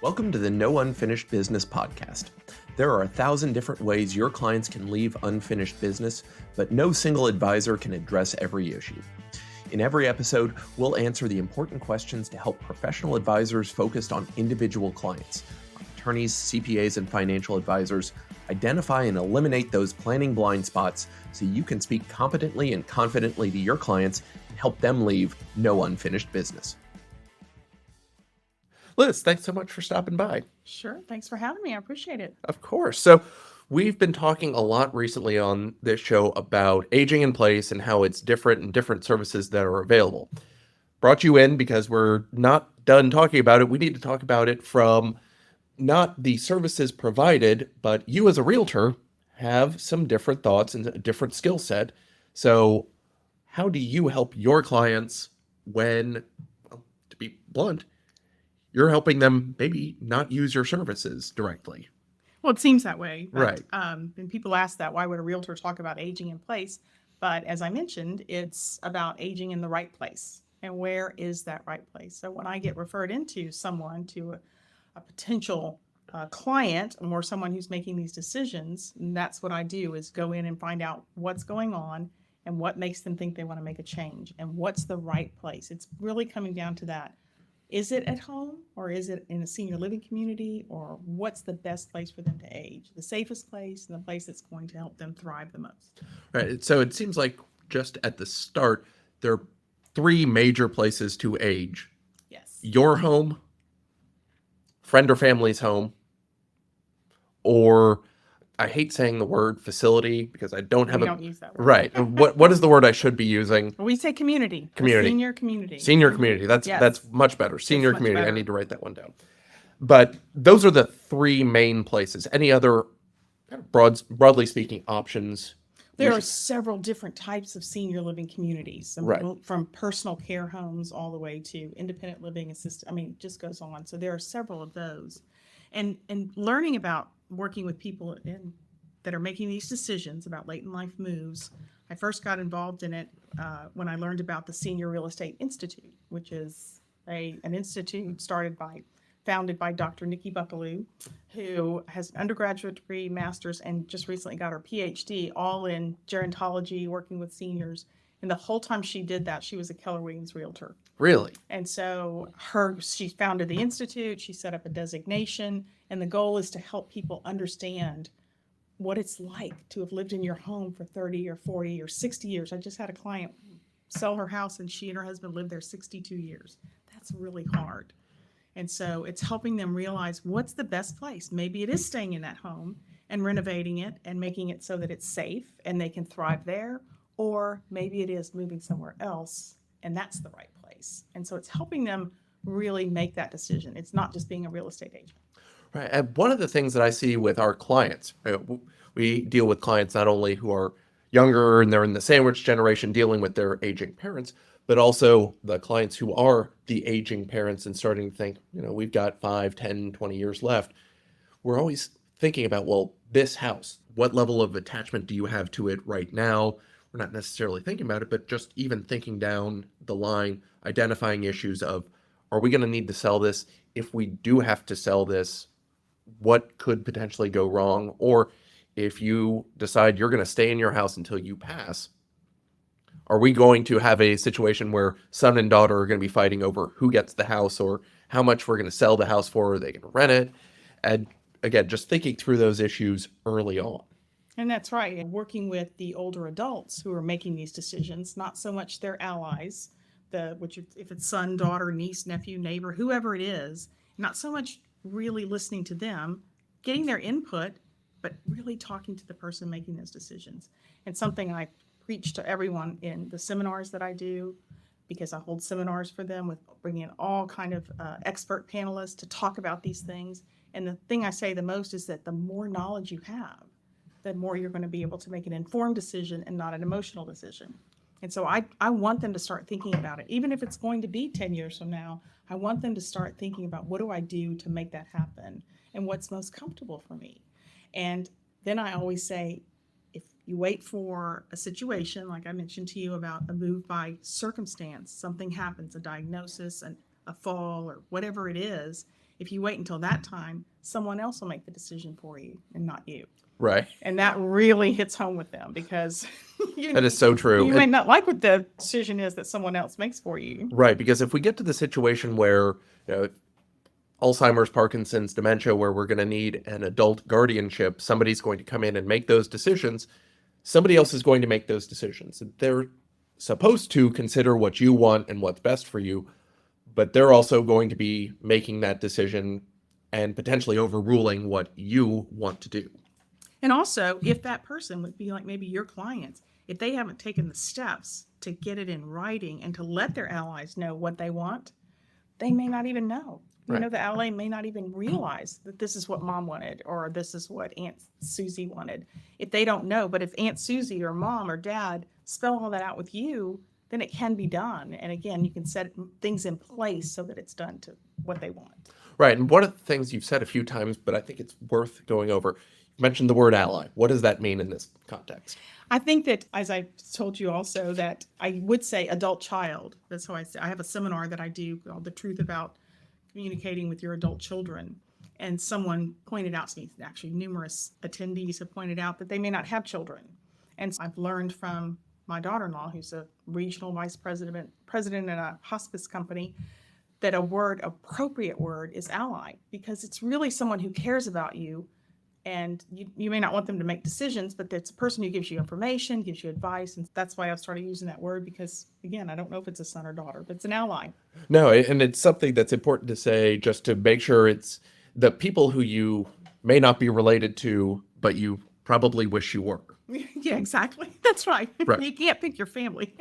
Welcome to the No Unfinished Business podcast. There are 1,000 different ways your clients can leave unfinished business, but no single advisor can address every issue. In every episode, we'll answer the important questions to help professional advisors focused on individual clients. Attorneys, CPAs, and financial advisors identify and eliminate those planning blind spots so you can speak competently and confidently to your clients and help them leave no unfinished business. Liz, thanks so much for stopping by. Sure. Thanks for having me. I appreciate it. Of course. So we've been talking a lot recently on this show about aging in place and how it's different and different services that are available. Brought you in because we're not done talking about it. We need to talk about it from not the services provided, but you as a realtor have some different thoughts and a different skill set. So how do you help your clients when, well, to be blunt, you're helping them maybe not use your services directly? Well, it seems that way. Right. And people ask that, why would a realtor talk about aging in place? But as I mentioned, it's about aging in the right place. And where is that right place? So when I get referred into someone, to a potential client or someone who's making these decisions, and that's what I do, is go in and find out what's going on and what makes them think they want to make a change and what's the right place. It's really coming down to that. Is it at home, or is it in a senior living community, or what's the best place for them to age? The safest place and the place that's going to help them thrive the most. Right. So it seems like just at the start, there are three major places to age. Yes. Your home, friend or family's home, or I hate saying the word facility because I don't have We don't use that word. Right. What is the word I should be using? We say community. Community. Senior community. Senior community. That's much better. Senior much community. I better. need to write that one down. But those are the three main places. Any other kind of broadly speaking options? There are several different types of senior living communities, Right. From personal care homes all the way to independent living assisted. I mean, it just goes on. So there are several of those. And learning about working with people that are making these decisions about late in life moves. I first got involved in it when I learned about the Senior Real Estate Institute, which is an institute founded by Dr. Nikki Buckaloo, who has an undergraduate degree, master's, and just recently got her PhD, all in gerontology, working with seniors. And the whole time she did that, she was a Keller Williams realtor. Really? And so she founded the institute, she set up a designation, and the goal is to help people understand what it's like to have lived in your home for 30 or 40 or 60 years. I just had a client sell her house, and she and her husband lived there 62 years. That's really hard. And so it's helping them realize what's the best place. Maybe it is staying in that home and renovating it and making it so that it's safe and they can thrive there, or maybe it is moving somewhere else and that's the right place. And so it's helping them really make that decision. It's not just being a real estate agent. Right. And one of the things that I see with our clients, we deal with clients not only who are younger and they're in the sandwich generation dealing with their aging parents, but also the clients who are the aging parents and starting to think, we've got 5, 10, 20 years left. We're always thinking about, well, this house, what level of attachment do you have to it right now? We're not necessarily thinking about it, but just even thinking down the line, identifying issues of, are we going to need to sell this? If we do have to sell this, what could potentially go wrong? Or if you decide you're going to stay in your house until you pass, are we going to have a situation where son and daughter are going to be fighting over who gets the house or how much we're going to sell the house for? Are they going to rent it? And again, just thinking through those issues early on. And that's right. And working with the older adults who are making these decisions, not so much their allies, if it's son, daughter, niece, nephew, neighbor, whoever it is, not so much really listening to them, getting their input, but really talking to the person making those decisions. And something I preach to everyone in the seminars that I do, because I hold seminars for them with bringing in all kind of expert panelists to talk about these things. And the thing I say the most is that the more knowledge you have, the more you're going to be able to make an informed decision and not an emotional decision. And so I want them to start thinking about it. Even if it's going to be 10 years from now, I want them to start thinking about, what do I do to make that happen and what's most comfortable for me? And then I always say, if you wait for a situation, like I mentioned to you about a move by circumstance, something happens, a diagnosis, a fall, or whatever it is, If you wait until that time, someone else will make the decision for you and not you. Right. And that really hits home with them because That is so true. you may not like what the decision is that someone else makes for you. Right, because if we get to the situation where, you know, Alzheimer's, Parkinson's, dementia, where we're going to need an adult guardianship, somebody's going to come in and make those decisions. Somebody else is going to make those decisions. They're supposed to consider what you want and what's best for you, but they're also going to be making that decision and potentially overruling what you want to do. And also, if that person would be like maybe your clients, if they haven't taken the steps to get it in writing and to let their allies know what they want, they may not even know. You know, Right. the ally may not even realize that this is what mom wanted or this is what Aunt Susie wanted. If they don't know, but if Aunt Susie or mom or dad spell all that out with you, then it can be done. And again, you can set things in place so that it's done to what they want. Right. And one of the things you've said a few times, but I think it's worth going over, you mentioned the word ally. What does that mean in this context? I think that, as I told you also, that I would say adult child. That's how I say. I have a seminar that I do called The Truth About Communicating with Your Adult Children. And someone pointed out to me, actually numerous attendees have pointed out that they may not have children. And so I've learned from my daughter-in-law, who's a regional vice president in a hospice company, that appropriate word is ally, because it's really someone who cares about you. And you may not want them to make decisions, but it's a person who gives you information, gives you advice. And that's why I've started using that word because, again, I don't know if it's a son or daughter, but it's an ally. No, and it's something that's important to say just to make sure it's the people who you may not be related to, but you probably wish you were. Yeah, exactly. That's right. Right. You can't pick your family.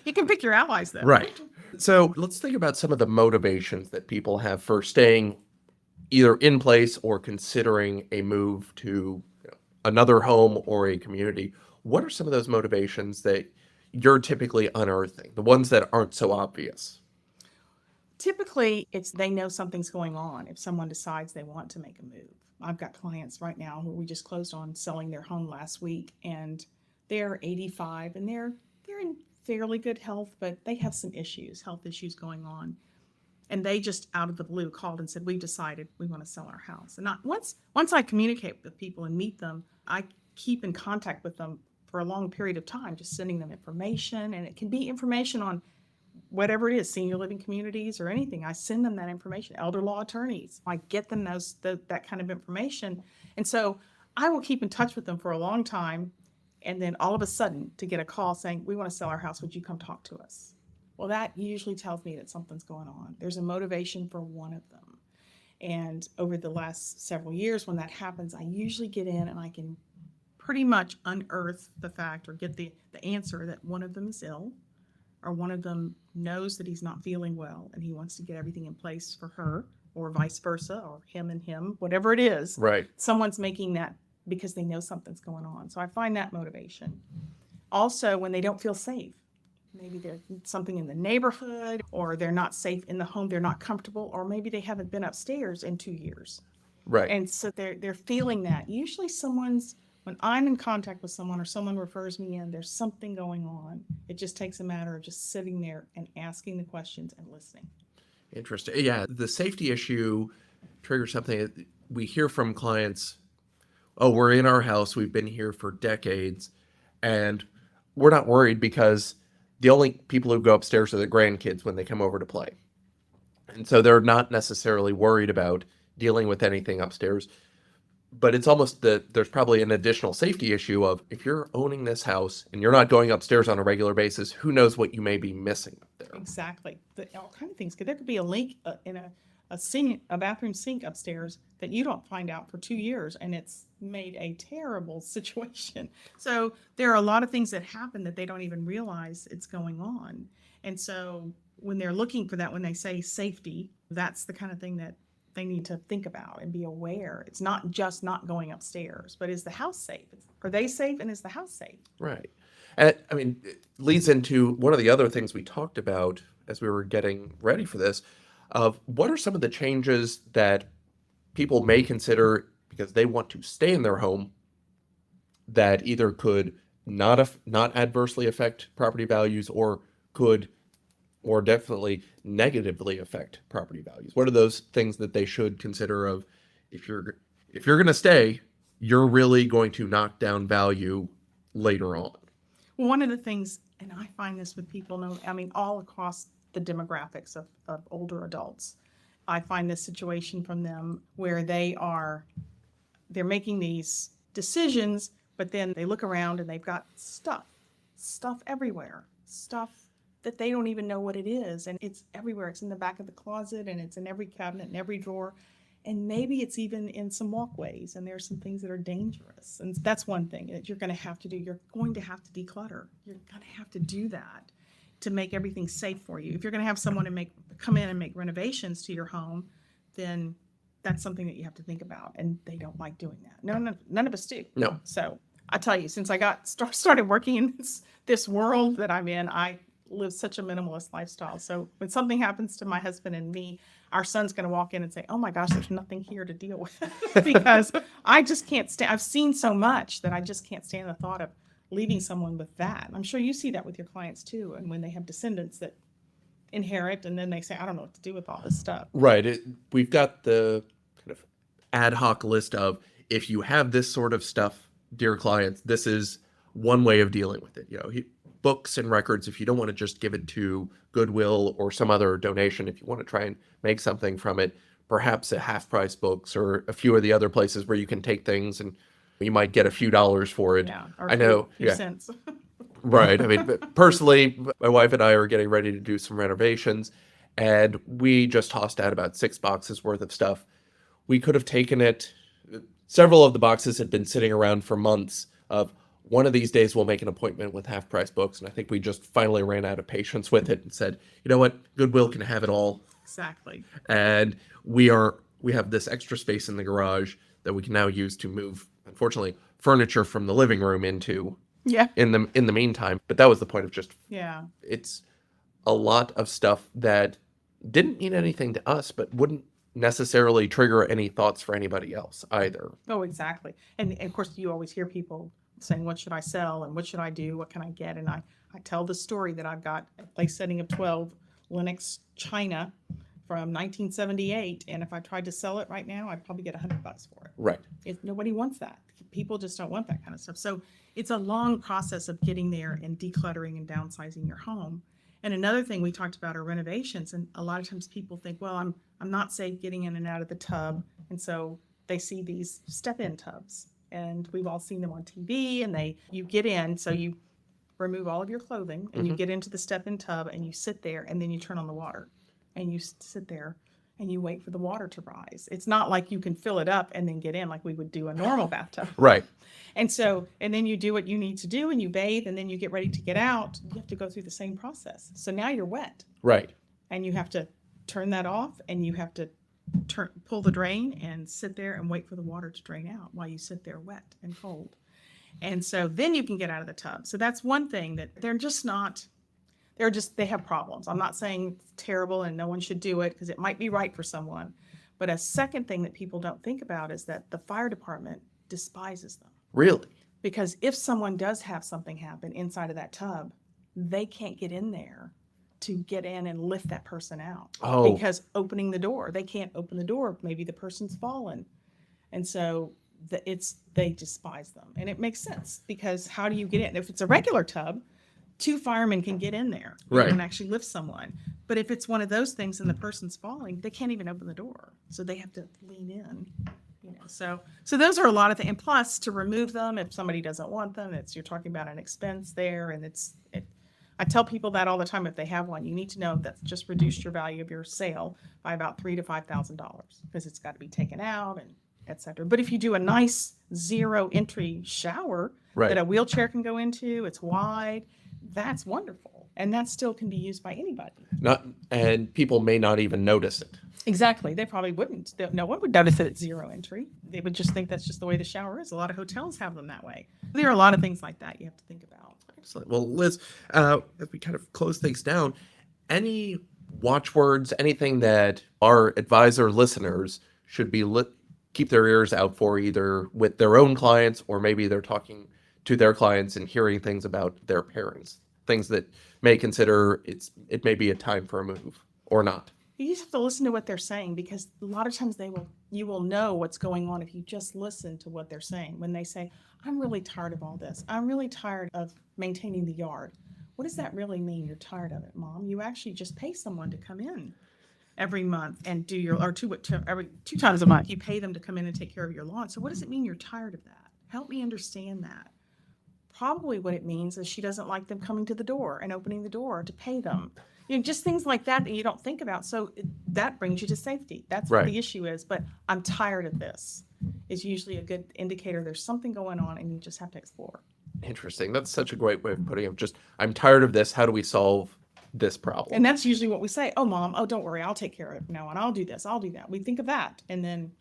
You can pick your allies, though. Right. So let's think about some of the motivations that people have for staying either in place or considering a move to another home or a community. What are some of those motivations that you're typically unearthing, the ones that aren't so obvious? Typically, it's they know something's going on if someone decides they want to make a move. I've got clients right now who we just closed on selling their home last week, and they're 85 and they're in fairly good health, but they have some health issues going on. And they just out of the blue called and said, we've decided we want to sell our house. And once I communicate with people and meet them, I keep in contact with them for a long period of time, just sending them information. And it can be information on whatever it is, senior living communities or anything. I send them that information, elder law attorneys. I get them that kind of information. And so I will keep in touch with them for a long time. And then all of a sudden to get a call saying, we want to sell our house. Would you come talk to us? Well, that usually tells me that something's going on. There's a motivation for one of them. And over the last several years, when that happens, I usually get in and I can pretty much unearth the fact or get the answer that one of them is ill, or one of them knows that he's not feeling well and he wants to get everything in place for her, or vice versa, or him and him, whatever it is. Right. Someone's making that because they know something's going on. So I find that motivation. Also, when they don't feel safe. Maybe there's something in the neighborhood, or they're not safe in the home, they're not comfortable, or maybe they haven't been upstairs in 2 years. Right. And so they're feeling that. Usually when I'm in contact with someone or someone refers me in, there's something going on. It just takes a matter of just sitting there and asking the questions and listening. Interesting. Yeah, the safety issue triggers something that we hear from clients. Oh, we're in our house. We've been here for decades, and we're not worried because the only people who go upstairs are the grandkids when they come over to play. And so they're not necessarily worried about dealing with anything upstairs. But it's almost that there's probably an additional safety issue of if you're owning this house and you're not going upstairs on a regular basis, who knows what you may be missing up there. Exactly. All kind of things. There could be a leak in a bathroom sink upstairs that you don't find out for 2 years, and it's made a terrible situation. So there are a lot of things that happen that they don't even realize it's going on. And so when they're looking for that, when they say safety, that's the kind of thing that they need to think about and be aware. It's not just not going upstairs, but is the house safe? Are they safe, and is the house safe? Right. And I mean, it leads into one of the other things we talked about as we were getting ready for this, of what are some of the changes that people may consider because they want to stay in their home that either could not adversely affect property values or could or definitely negatively affect property values? What are those things that they should consider of if you're going to stay, you're really going to knock down value later on? Well, one of the things, and I find this with people, I mean, all across the demographics of older adults, I find this situation from them where they're making these decisions, but then they look around and they've got stuff everywhere, stuff that they don't even know what it is. And it's everywhere. It's in the back of the closet and it's in every cabinet and every drawer. And maybe it's even in some walkways, and there's some things that are dangerous. And that's one thing that you're going to have to do. You're going to have to declutter. You're going to have to do that to make everything safe for you. If you're going to have someone come in and make renovations to your home, then that's something that you have to think about. And they don't like doing that. None of us do. No. So I tell you, since I started working in this world that I'm in, I live such a minimalist lifestyle. So when something happens to my husband and me, our son's going to walk in and say, "Oh my gosh, there's nothing here to deal with," because I just can't stand. I've seen so much that I just can't stand the thought of leaving someone with that. I'm sure you see that with your clients too, and when they have descendants that inherit, and then they say, "I don't know what to do with all this stuff." Right. We've got the kind of ad hoc list of, if you have this sort of stuff, dear clients, this is one way of dealing with it. Books and records, if you don't want to just give it to Goodwill or some other donation, if you want to try and make something from it, perhaps at Half Price Books or a few of the other places where you can take things and you might get a few dollars for it. Yeah, or I know. few Yeah. cents. Right. I mean, personally, my wife and I are getting ready to do some renovations, and we just tossed out about 6 boxes worth of stuff. We could have taken it. Several of the boxes had been sitting around for months of, one of these days we'll make an appointment with Half Price Books. And I think we just finally ran out of patience with it and said, you know what, Goodwill can have it all. Exactly. And we have this extra space in the garage that we can now use to move, unfortunately, furniture from the living room into Yeah. in the meantime. But that was the point of just, Yeah. it's a lot of stuff that didn't mean anything to us, but wouldn't necessarily trigger any thoughts for anybody else either. Oh, exactly. And of course, you always hear people saying, "What should I sell? And what should I do? What can I get?" And I tell the story that I've got a place setting of 12 Lenox china from 1978. And if I tried to sell it right now, I'd probably get $100 for it. Right. Nobody wants that. People just don't want that kind of stuff. So it's a long process of getting there and decluttering and downsizing your home. And another thing we talked about are renovations. And a lot of times people think, well, I'm not safe getting in and out of the tub. And so they see these step-in tubs. And we've all seen them on TV, and you get in, so you remove all of your clothing and you get into the step-in tub and you sit there, and then you turn on the water and you sit there and you wait for the water to rise. It's not like you can fill it up and then get in like we would do a normal bathtub. Right. And then you do what you need to do and you bathe, and then you get ready to get out. You have to go through the same process. So now you're wet. Right. And you have to turn that off, and you have to pull the drain and sit there and wait for the water to drain out while you sit there wet and cold. And so then you can get out of the tub. So that's one thing that they have problems. I'm not saying it's terrible and no one should do it, because it might be right for someone. But a second thing that people don't think about is that the fire department despises them. Really? Because if someone does have something happen inside of that tub, they can't get in there to get in and lift that person out. Oh. Because opening the door, they can't open the door. Maybe the person's fallen. And so they despise them. And it makes sense, because how do you get in? If it's a regular tub, 2 firemen can get in there and actually lift someone. But if it's one of those things and the person's falling, they can't even open the door. So they have to lean in. So those are a lot of things. And plus, to remove them, if somebody doesn't want them, you're talking about an expense there. And I tell people that all the time. If they have one, you need to know that's just reduced your value of your sale by about $3,000 to $5,000, because it's got to be taken out and et cetera. But if you do a nice 0 entry shower that a wheelchair can go into, it's wide, that's wonderful. And that still can be used by anybody. And people may not even notice it. Exactly. They probably wouldn't. No one would notice that it's 0 entry. They would just think that's just the way the shower is. A lot of hotels have them that way. There are a lot of things like that you have to think about. Excellent. Well, Liz, as we kind of close things down, any watchwords, anything that our advisor listeners should be keep their ears out for, either with their own clients or maybe they're talking to their clients and hearing things about their parents things that may consider it may be a time for a move or not. You just have to listen to what they're saying, because a lot of times you will know what's going on if you just listen to what they're saying. When they say, I'm really tired of all this. I'm really tired of maintaining the yard. What does that really mean? You're tired of it, Mom. You actually just pay someone to come in every month and do your, or every 2 times a month, you pay them to come in and take care of your lawn. So what does it mean you're tired of that? Help me understand that. Probably what it means is she doesn't like them coming to the door and opening the door to pay them. Just things like that you don't think about. So that brings you to safety. That's what Right. the issue is. But I'm tired of this is usually a good indicator there's something going on and you just have to explore. Interesting. That's such a great way of putting it. Just, I'm tired of this. How do we solve this problem? And that's usually what we say. Oh, Mom, oh, don't worry. I'll take care of it from now on. I'll do this. I'll do that. We think of that. And then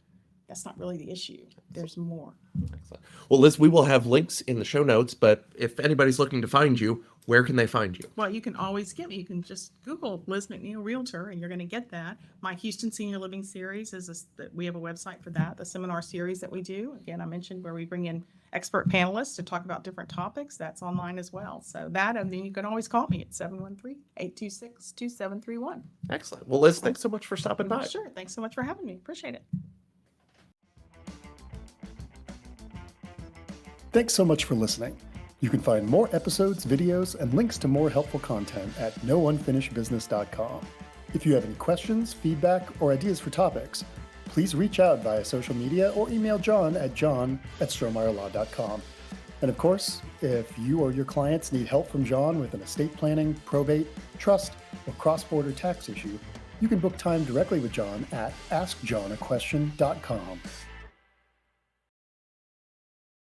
that's not really the issue. There's more. Excellent. Well, Liz, we will have links in the show notes, but if anybody's looking to find you, where can they find you? Well, you can always get me. You can just Google Liz McNeel Realtor and you're going to get that. My Houston Senior Living Series we have a website for that. The seminar series that we do. Again, I mentioned where we bring in expert panelists to talk about different topics. That's online as well. So that, and then you can always call me at 713-826-2731. Excellent. Well, Liz, thanks so much for stopping by. Sure. Thanks so much for having me. Appreciate it. Thanks so much for listening. You can find more episodes, videos, and links to more helpful content at nounfinishedbusiness.com. If you have any questions, feedback, or ideas for topics, please reach out via social media or email John at john@stromeyerlaw.com. And of course, if you or your clients need help from John with an estate planning, probate, trust, or cross-border tax issue, you can book time directly with John at askjohnaquestion.com.